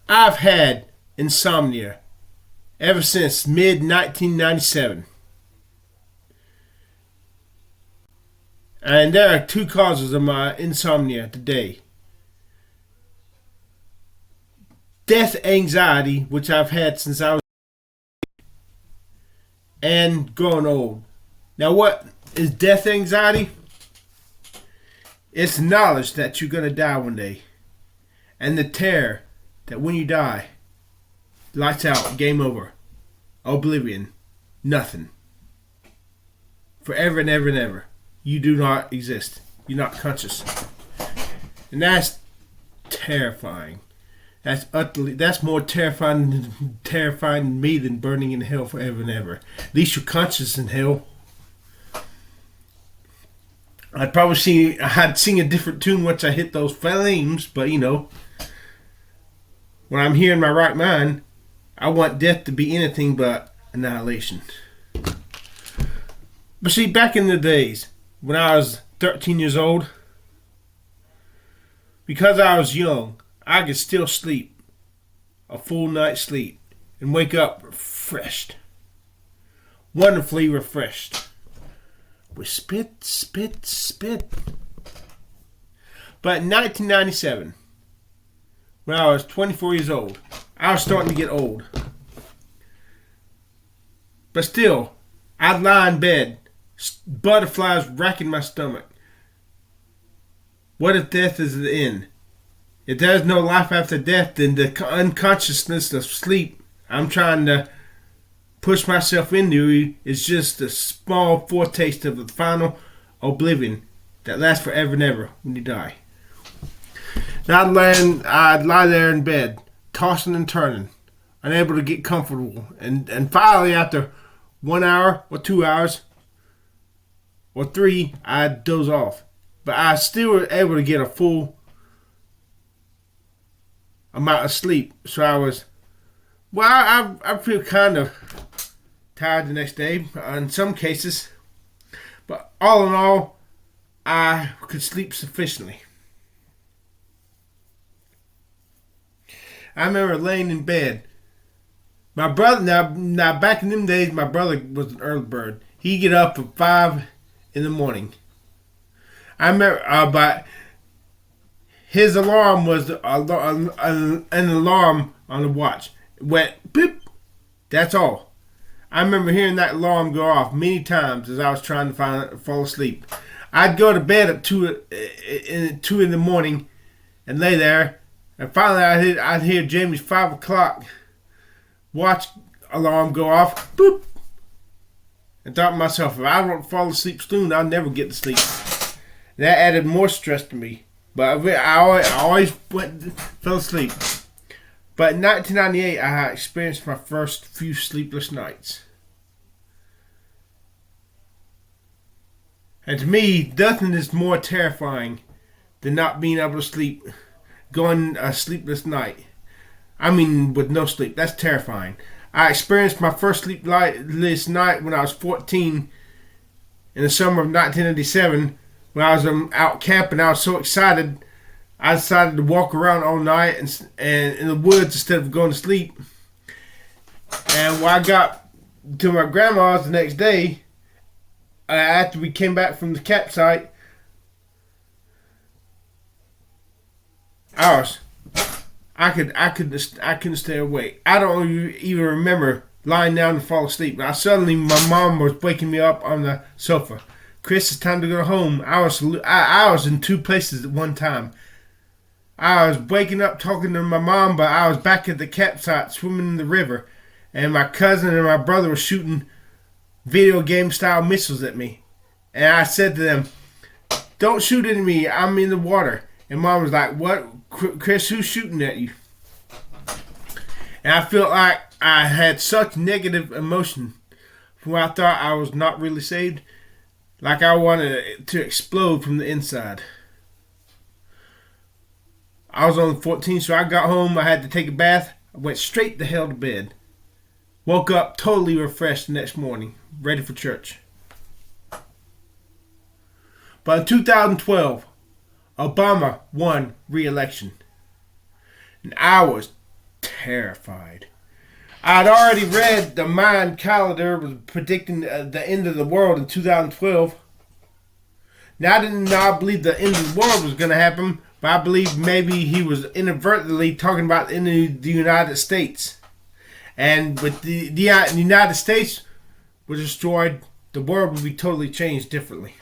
I've had insomnia ever since mid 1997. And there are two causes of my insomnia today: death anxiety, which I've had since I was, and growing old. Now, what is death anxiety? It's knowledge that you're going to die one day, and the terror that when you die, lights out, game over, oblivion, nothing. Forever and ever and ever. You do not exist. You're not conscious. And that's terrifying. That's more terrifying to me than burning in hell forever and ever. At least you're conscious in hell. I'd sing a different tune once I hit those flames, but when I'm here in my right mind, I want death to be anything but annihilation. But see, back in the days, when I was 13 years old, because I was young, I could still sleep a full night's sleep and wake up refreshed, wonderfully refreshed, with spit, spit, spit. But in 1997, when I was 24 years old, I was starting to get old. But still, I'd lie in bed, butterflies racking my stomach. What if death is the end? If there's no life after death, then the unconsciousness of sleep I'm trying to push myself into is just a small foretaste of the final oblivion that lasts forever and ever when you die. Now I'd lie there in bed, tossing and turning, unable to get comfortable, and finally after 1 hour or 2 hours or 3, I'd doze off. But I still was able to get a full amount of sleep. So I feel kind of tired the next day in some cases. But all in all, I could sleep sufficiently. I remember laying in bed. My brother, now back in them days, my brother was an early bird. He'd get up at 5 in the morning. I remember, but his alarm was an alarm on the watch. It went beep. That's all. I remember hearing that alarm go off many times as I was trying to fall asleep. I'd go to bed at 2 in the morning and lay there, and finally I'd hear Jamie's 5 o'clock watch alarm go off. Boop. And thought to myself, if I don't fall asleep soon, I'll never get to sleep. That added more stress to me. But I always fell asleep. But in 1998, I experienced my first few sleepless nights. And to me, nothing is more terrifying than not being able to sleep, going a sleepless night. I mean, with no sleep. That's terrifying. I experienced my first sleepless night when I was 14 in the summer of 1987. When I was out camping, I was so excited, I decided to walk around all night and in the woods instead of going to sleep. And when I got to my grandma's the next day, after we came back from the campsite, I couldn't stay awake. I don't even remember lying down to fall asleep. Now suddenly my mom was waking me up on the sofa. Chris, it's time to go home. I was in 2 places at one time. I was waking up talking to my mom, but I was back at the campsite swimming in the river, and my cousin and my brother were shooting video game style missiles at me. And I said to them, "Don't shoot at me, I'm in the water." And mom was like, "What? Chris, who's shooting at you?" And I felt like I had such negative emotion when I thought I was not really saved. Like I wanted it to explode from the inside. I was only 14, so I got home. I had to take a bath. I went straight the hell to bed. Woke up totally refreshed the next morning, ready for church. But in 2012, Obama won re-election. And I was terrified. I'd already read the Mayan calendar was predicting the end of the world in 2012. Now I didn't believe the end of the world was going to happen, but I believe maybe he was inadvertently talking about the end of the United States. And with the United States was destroyed, the world would be totally changed differently.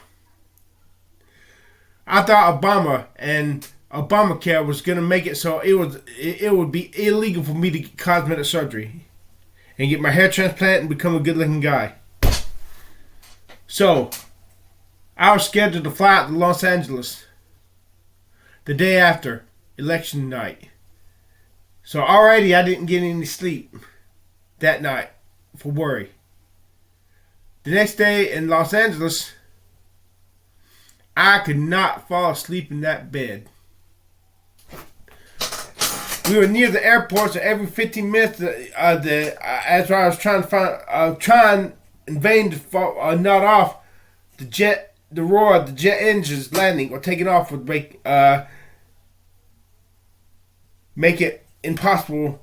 I thought Obama and Obamacare was going to make it so it would be illegal for me to get cosmetic surgery and get my hair transplant and become a good-looking guy. So, I was scheduled to fly out to Los Angeles the day after election night. So already I didn't get any sleep that night for worry. The next day in Los Angeles, I could not fall asleep in that bed. We were near the airport, so every 15 minutes, as I was trying in vain to nod off, the roar of the jet engines landing or taking off would make it impossible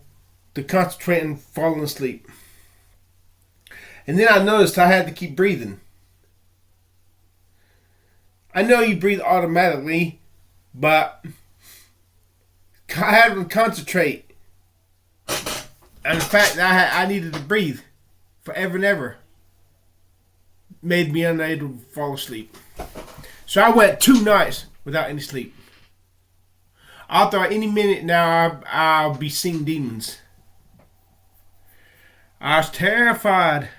to concentrate and fall asleep. And then I noticed I had to keep breathing. I know you breathe automatically, but I had to concentrate on the fact that I needed to breathe forever and ever. Made me unable to fall asleep. So I went 2 nights without any sleep. I thought any minute now I'll be seeing demons. I was terrified.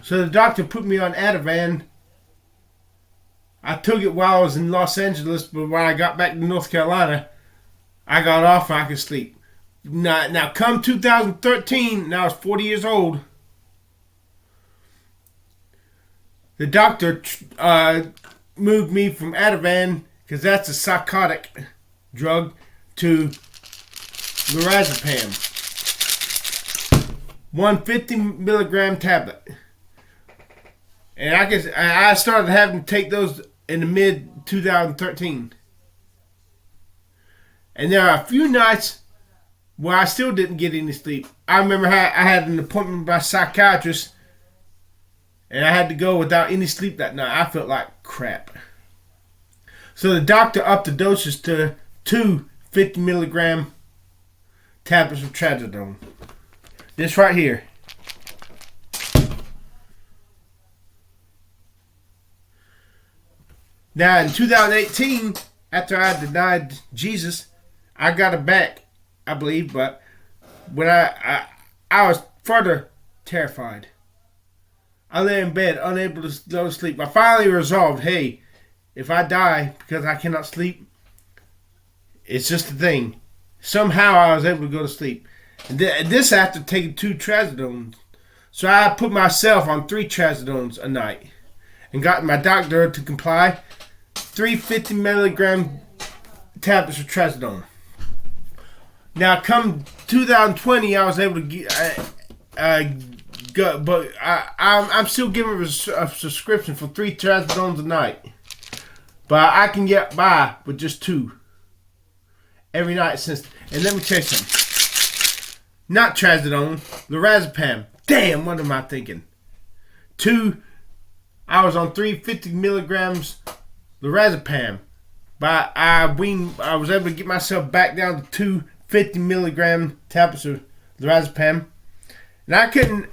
So the doctor put me on Ativan. I took it while I was in Los Angeles, but when I got back to North Carolina, I got off and I could sleep. Now come 2013, and I was 40 years old, the doctor moved me from Ativan, because that's a psychotic drug, to Lorazepam. 150 milligram tablet. And I started having to take those in the mid 2013. And there are a few nights where I still didn't get any sleep. I remember I had an appointment with my psychiatrist, and I had to go without any sleep that night. I felt like crap. So the doctor upped the doses to 2 50 milligram tablets of trazodone. This right here. Now in 2018, after I denied Jesus, I got it back, I believe, but when I was further terrified. I lay in bed, unable to go to sleep. I finally resolved, hey, if I die because I cannot sleep, it's just a thing. Somehow I was able to go to sleep. And this after taking 2 trazodones. So I put myself on 3 trazodones a night and got my doctor to comply. 3 50 milligram tablets of trazodone. Now, come 2020, I was able to get, but I'm still giving a subscription for 3 trazodones a night. But I can get by with just 2 every night since. And let me tell you something. Not trazodone, Lorazepam. Damn, what am I thinking? I was on 3 50 milligrams Lorazepam. But I was able to get myself back down to 2 50 milligram tablets of Lorazepam. And I couldn't,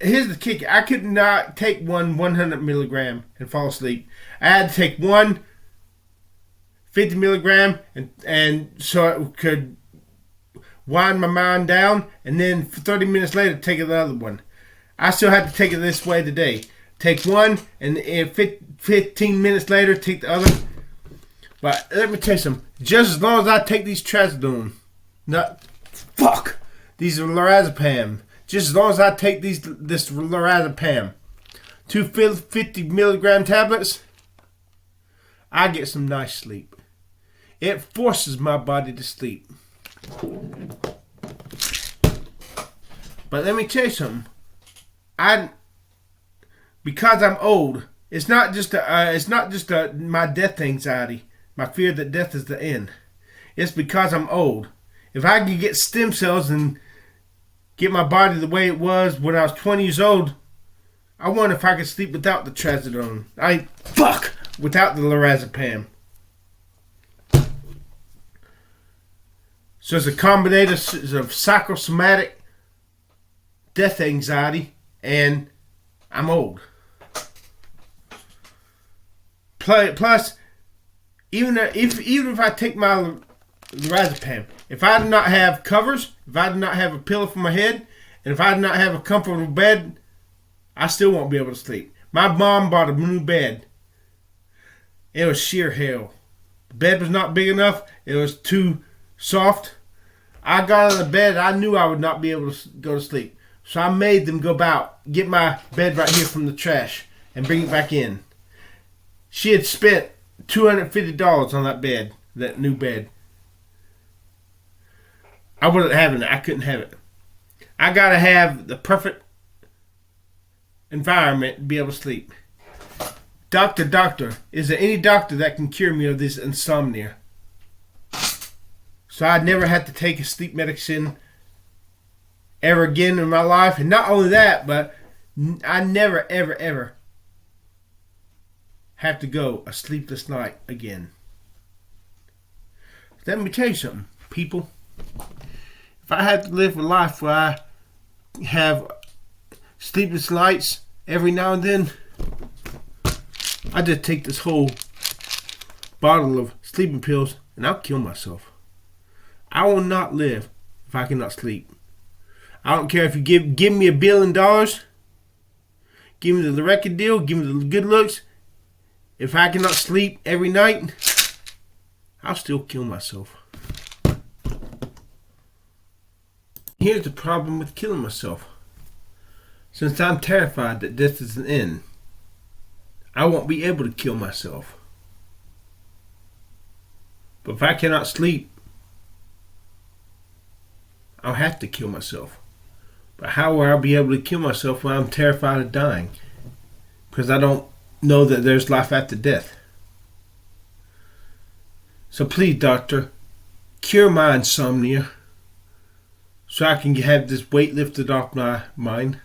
here's the kicker, I could not take 100 milligram and fall asleep. I had to take 1 50 milligram and so it could wind my mind down, and then 30 minutes later take another one. I still had to take it this way today. Take 1 and 15 minutes later take the other. But let me tell you something. Just as long as I take these trazodone, these are Lorazepam. Just as long as I take this Lorazepam, 2 50 milligram tablets, I get some nice sleep. It forces my body to sleep. But let me tell you something. Because I'm old, it's not just my death anxiety, my fear that death is the end. It's because I'm old. If I could get stem cells and get my body the way it was when I was 20 years old, I wonder if I could sleep without the trazodone. Without the Lorazepam. So it's a combination of psychosomatic death anxiety, and I'm old. Plus, even if I take my Lorazepam, if I do not have covers, if I do not have a pillow for my head, and if I do not have a comfortable bed, I still won't be able to sleep. My mom bought a new bed. It was sheer hell. The bed was not big enough. It was too soft. I got out of the bed. I knew I would not be able to go to sleep. So I made them go get my bed right here from the trash and bring it back in. She had spent $250 on that bed, that new bed. I wasn't having it. I couldn't have it. I got to have the perfect environment to be able to sleep. Doctor, is there any doctor that can cure me of this insomnia? So I'd never have to take a sleep medicine ever again in my life. And not only that, but I never, ever, ever have to go a sleepless night again. Let me tell you something, people. If I had to live a life where I have sleepless nights every now and then, I just take this whole bottle of sleeping pills and I'll kill myself. I will not live if I cannot sleep. I don't care if you give me $1 billion, give me the record deal, give me the good looks. If I cannot sleep every night, I'll still kill myself. Here's the problem with killing myself. Since I'm terrified that death is an end, I won't be able to kill myself. But if I cannot sleep, I'll have to kill myself. But how will I be able to kill myself when I'm terrified of dying? Because I don't know that there's life after death. So please, doctor, cure my insomnia so I can have this weight lifted off my mind.